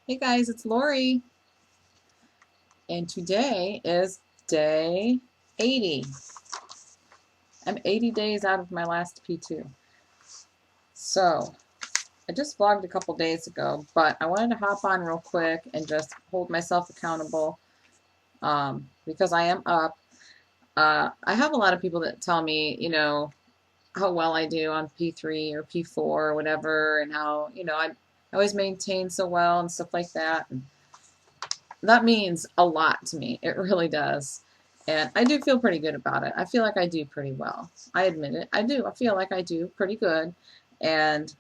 Hey guys, it's Lori, and today is day 80. I'm 80 days out of my last P2. So, I just vlogged a couple days ago, but I wanted to hop on real quick and just hold myself accountable because I am up. I have a lot of people that tell me, how well I do on P3 or P4 or whatever, and how, I always maintain so well and stuff like that. And that means a lot to me. It really does. And I do feel pretty good about it. I feel like I do pretty well. I admit it. I do. I feel like I do pretty good. And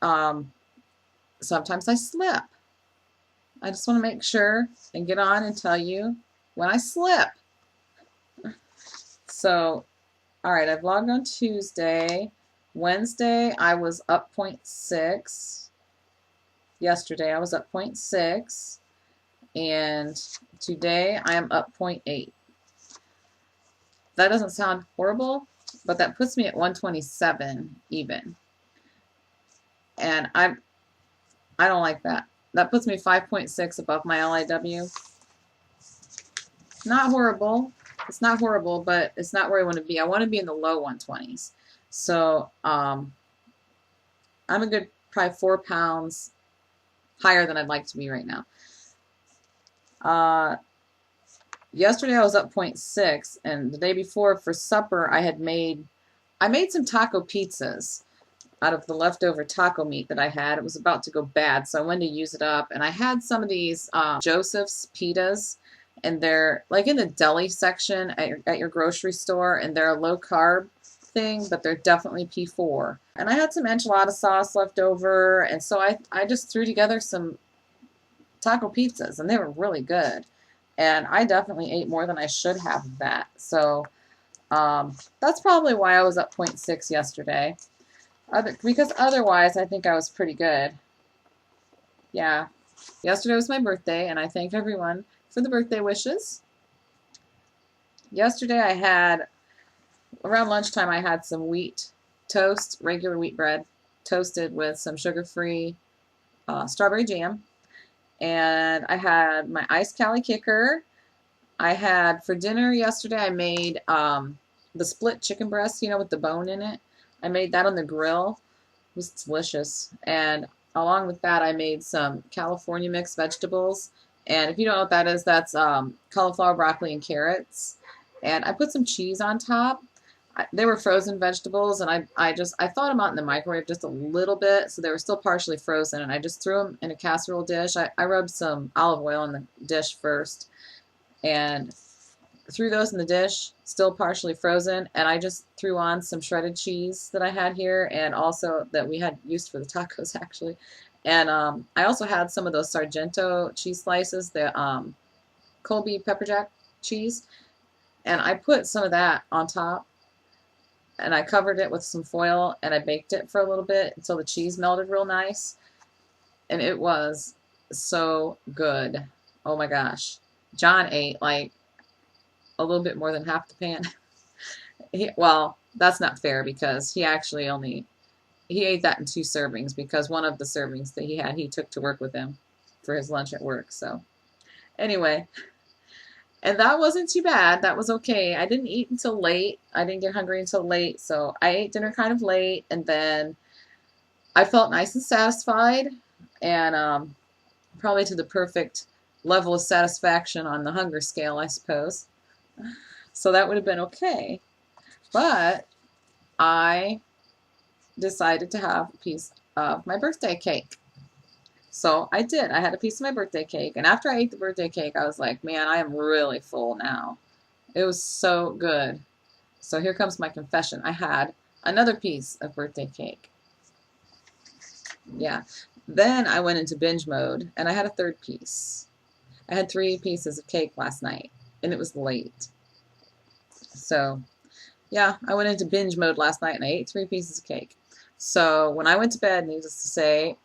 um, sometimes I slip. I just want to make sure and get on and tell you when I slip. So, all right, I vlogged on Tuesday. Wednesday, I was up 0.6. Yesterday, I was up 0.6. And today, I am up 0.8. That doesn't sound horrible, but that puts me at 127 even. And I don't like that. That puts me 5.6 above my LIW. Not horrible. It's not horrible, but it's not where I want to be. I want to be in the low 120s. So I'm a good probably 4 pounds higher than I'd like to be right now. Yesterday I was up 0.6, and the day before for supper I made some taco pizzas out of the leftover taco meat that I had. It was about to go bad, so I wanted to use it up. And I had some of these Joseph's pitas, and they're like in the deli section at your grocery store, and they're a low carb thing, but they're definitely P4. And I had some enchilada sauce left over, and so I just threw together some taco pizzas, and they were really good. And I definitely ate more than I should have of that. So that's probably why I was up 0.6 yesterday. Because otherwise, I think I was pretty good. Yeah. Yesterday was my birthday, and I thank everyone for the birthday wishes. Yesterday around lunchtime, I had some wheat toast, regular wheat bread, toasted with some sugar-free strawberry jam. And I had my iced Cali kicker. I had, for dinner yesterday, I made the split chicken breast, with the bone in it. I made that on the grill. It was delicious. And along with that, I made some California mixed vegetables. And if you don't know what that is, that's cauliflower, broccoli, and carrots. And I put some cheese on top. They were frozen vegetables, and I thawed them out in the microwave just a little bit, so they were still partially frozen, and I just threw them in a casserole dish. I rubbed some olive oil in the dish first, and threw those in the dish, still partially frozen, and I just threw on some shredded cheese that I had here, and also that we had used for the tacos, actually. And I also had some of those Sargento cheese slices, the Colby pepper jack cheese, and I put some of that on top, and I covered it with some foil, and I baked it for a little bit until the cheese melted real nice, and it was so good. Oh my gosh. John ate like a little bit more than half the pan. Well, that's not fair, because he actually he ate that in 2 servings, because one of the servings that he took to work with him for his lunch at work. So anyway, and that wasn't too bad. That was okay. I didn't eat until late. I didn't get hungry until late, so I ate dinner kind of late, and then I felt nice and satisfied, and probably to the perfect level of satisfaction on the hunger scale, I suppose. So that would have been okay. But I decided to have a piece of my birthday cake. So I did. I had a piece of my birthday cake. And after I ate the birthday cake, I was like, man, I am really full now. It was so good. So here comes my confession. I had another piece of birthday cake. Yeah. Then I went into binge mode, and I had a 3rd piece. I had 3 pieces of cake last night, and it was late. So, yeah, I went into binge mode last night, and I ate 3 pieces of cake. So when I went to bed, needless to say,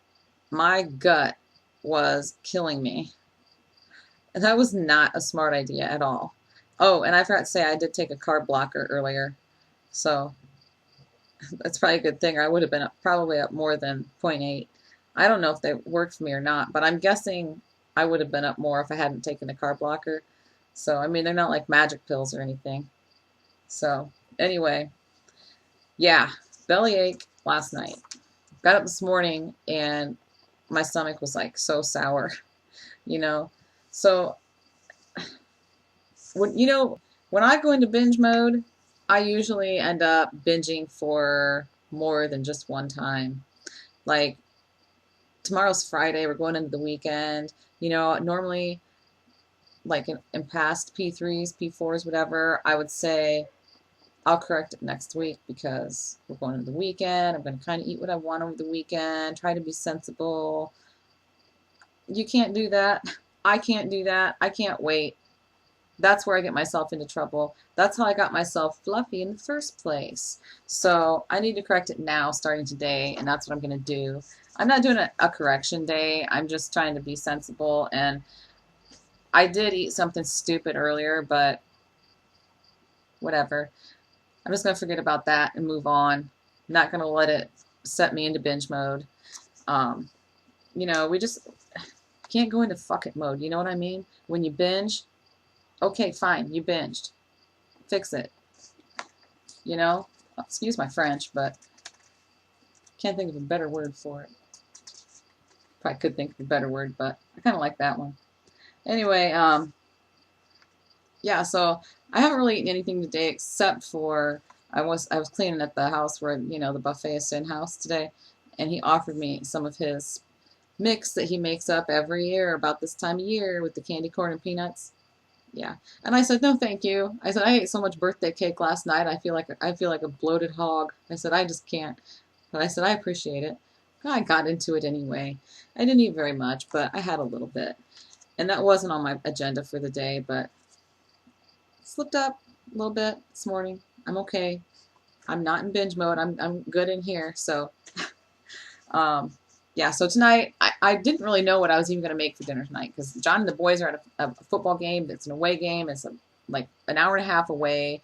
my gut was killing me. And that was not a smart idea at all. Oh, and I forgot to say, I did take a carb blocker earlier. So that's probably a good thing, or I would have been probably up more than 0.8. I don't know if they worked for me or not, but I'm guessing I would have been up more if I hadn't taken the carb blocker. So, I mean, they're not like magic pills or anything. So, anyway, yeah, bellyache last night. Got up this morning and my stomach was like so sour, you know. So, when I go into binge mode, I usually end up binging for more than just one time. Like tomorrow's Friday, we're going into the weekend. Normally, like in past P3s, P4s, whatever, I would say I'll correct it next week because we're going into the weekend. I'm going to kind of eat what I want over the weekend, try to be sensible. You can't do that. I can't do that. I can't wait. That's where I get myself into trouble. That's how I got myself fluffy in the first place. So I need to correct it now, starting today, and that's what I'm going to do. I'm not doing a correction day. I'm just trying to be sensible, and I did eat something stupid earlier, but whatever. I'm just going to forget about that and move on. I'm not going to let it set me into binge mode. We just can't go into fuck it mode. You know what I mean? When you binge, okay, fine, you binged. Fix it. Excuse my French, but can't think of a better word for it. Probably could think of a better word, but I kind of like that one. Anyway, yeah, so I haven't really eaten anything today except for I was cleaning at the house where, the buffet is in house today, and he offered me some of his mix that he makes up every year about this time of year with the candy corn and peanuts. Yeah. And I said, no, thank you. I said, I ate so much birthday cake last night. I feel like a bloated hog. I said, I just can't. But I said, I appreciate it. I got into it anyway. I didn't eat very much, but I had a little bit. And that wasn't on my agenda for the day, but slipped up a little bit this morning. I'm okay. I'm not in binge mode. I'm good in here. So, yeah, so tonight, I didn't really know what I was even going to make for dinner tonight because John and the boys are at a football game. It's an away game. It's like an hour and a half away.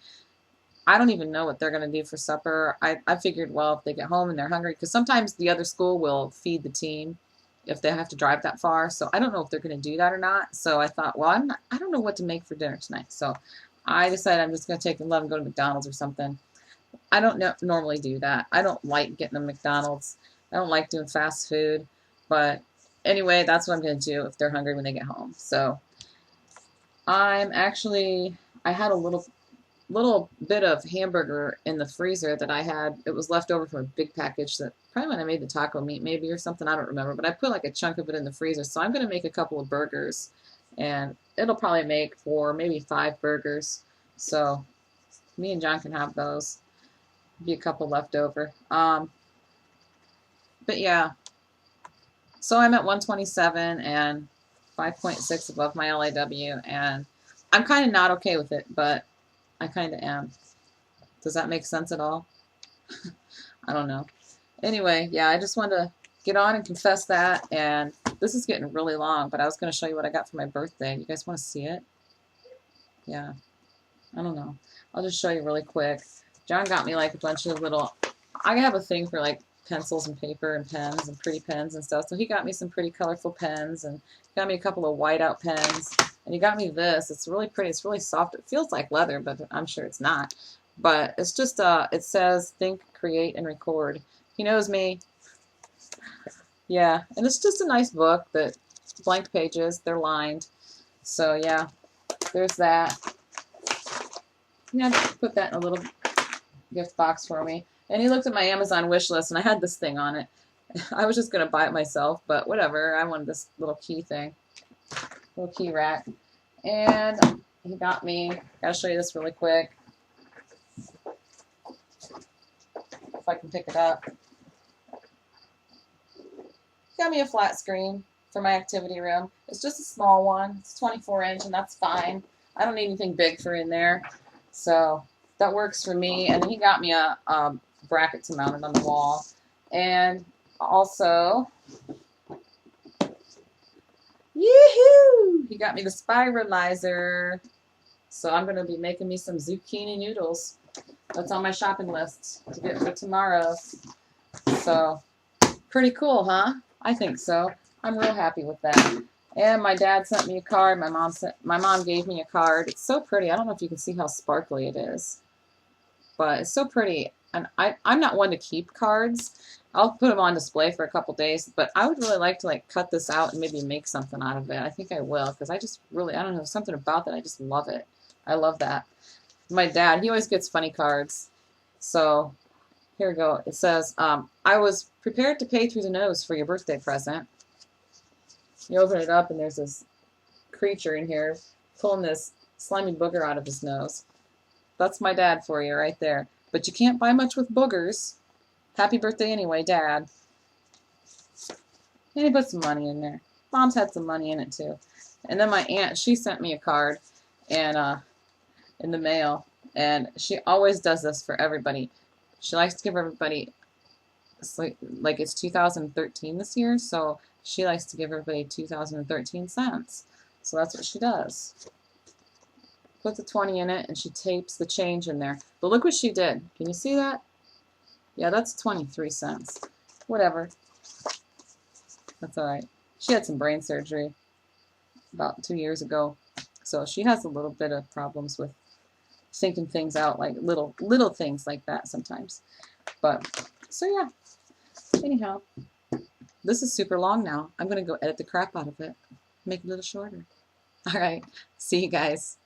I don't even know what they're going to do for supper. I figured, well, if they get home and they're hungry, because sometimes the other school will feed the team if they have to drive that far. So I don't know if they're going to do that or not. So I thought, well, I don't know what to make for dinner tonight. So I decided I'm just going to let them go to McDonald's or something. I don't normally do that. I don't like getting them McDonald's. I don't like doing fast food. But anyway, that's what I'm going to do if they're hungry when they get home. So I had a little bit of hamburger in the freezer that I had. It was left over from a big package that probably when I made the taco meat maybe or something. I don't remember. But I put like a chunk of it in the freezer. So I'm going to make a couple of burgers. And it'll probably make for maybe 5 burgers. So me and John can have those. Be a couple left over. But yeah. So I'm at 127 and 5.6 above my LIW. And I'm kind of not okay with it, but I kind of am. Does that make sense at all? I don't know. Anyway, yeah, I just wanted to get on and confess that. And this is getting really long, but I was going to show you what I got for my birthday. You guys want to see it? Yeah. I don't know. I'll just show you really quick. John got me like a bunch of I have a thing for like pencils and paper and pens and pretty pens and stuff. So he got me some pretty colorful pens and got me a couple of whiteout pens. And he got me this. It's really pretty. It's really soft. It feels like leather, but I'm sure it's not. But it's just, it says think, create, and record. He knows me. Yeah. And it's just a nice book that blank pages. They're lined. So yeah, there's that. Yeah, put that in a little gift box for me. And he looked at my Amazon wish list, and I had this thing on it. I was just going to buy it myself, but whatever. I wanted this little key thing. Little key rack. And he got me, I'll show you this really quick. If I can pick it up. He got me a flat screen for my activity room. It's just a small one. It's 24-inch, and that's fine. I don't need anything big for in there. So that works for me. And then he got me a bracket to mount it on the wall. And also, yoo-hoo! He got me the spiralizer. So I'm going to be making me some zucchini noodles. That's on my shopping list to get for tomorrow. So, pretty cool, huh? I think so. I'm real happy with that. And my dad sent me a card. My mom gave me a card. It's so pretty. I don't know if you can see how sparkly it is, but it's so pretty. And I'm not one to keep cards. I'll put them on display for a couple days, but I would really like to like cut this out and maybe make something out of it. I think I will because I just really, I don't know, something about that. I just love it. I love that. My dad, he always gets funny cards. So here we go. It says, I was prepared to pay through the nose for your birthday present. You open it up and there's this creature in here pulling this slimy booger out of his nose. That's my dad for you right there. But you can't buy much with boogers. Happy birthday anyway, Dad. And he put some money in there. Mom's had some money in it too. And then my aunt, she sent me a card and in the mail. And she always does this for everybody. She likes to give everybody, like it's 2013 this year, so she likes to give everybody 2013 cents. So that's what she does. Puts a 20 in it and she tapes the change in there. But look what she did. Can you see that? Yeah, that's 23 cents. Whatever. That's alright. She had some brain surgery about 2 years ago. So she has a little bit of problems with thinking things out, like little things like that sometimes. But, so yeah. Anyhow, this is super long now. I'm going to go edit the crap out of it. Make it a little shorter. Alright. See you guys.